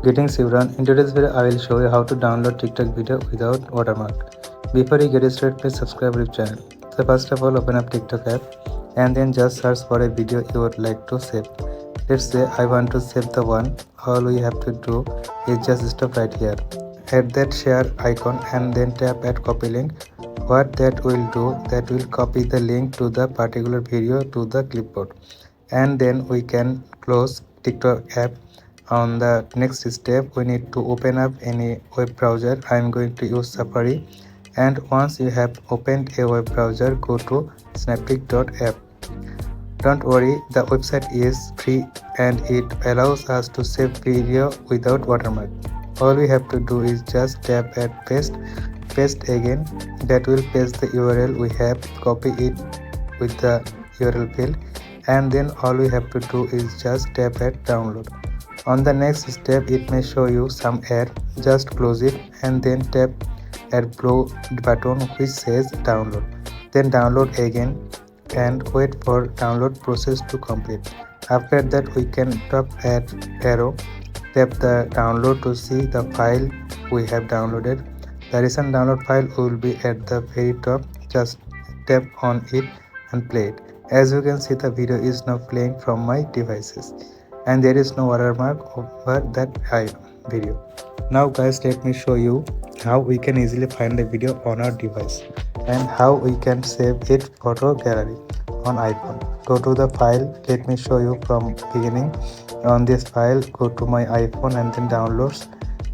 Greetings everyone. In today's video, I will show you how to download TikTok video without watermark. Before you get started, please subscribe to the channel. So first of all, open up TikTok app and then just search for a video you would like to save. Let's say I want to save the one. All we have to do is just stop right here. Add that share icon and then tap at copy link. What that will do, that will copy the link to the particular video to the clipboard, and then we can close TikTok app. On the next step, we need to open up any web browser. I am going to use Safari, and once you have opened a web browser, go to snaptic.app. Don't worry, the website is free and it allows us to save video without watermark. All we have to do is just tap at paste again. That will paste the URL we have, copy it with the URL field, and then all we have to do is just tap at download. On the next step, it may show you some ad. Just close it and then tap at blue button which says download. Then download again and wait for download process to complete. After that, we can tap at arrow, tap the download to see the file we have downloaded. The recent download file will be at the very top. Just tap on it and play it. As you can see, the video is now playing from my devices and there is no watermark over that video. Now guys, let me show you how we can easily find the video on our device and how we can save it photo gallery on iPhone. Go to the file. Let me show you from beginning. On this file, go to my iPhone and then downloads.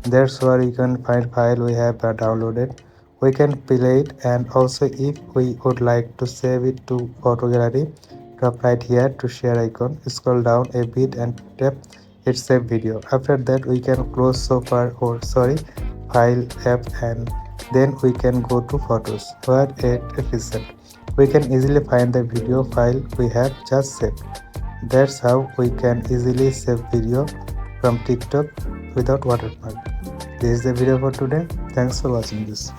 That's where you can find file we have downloaded. We can play it, and also if we would like to save it to photo gallery, tap right here to share icon, scroll down a bit and tap it save video. After that, we can close file app, and then we can go to photos where it is set. We can easily find the video file we have just saved. That's how we can easily save video from TikTok without watermark. This is the video for today. Thanks for watching this.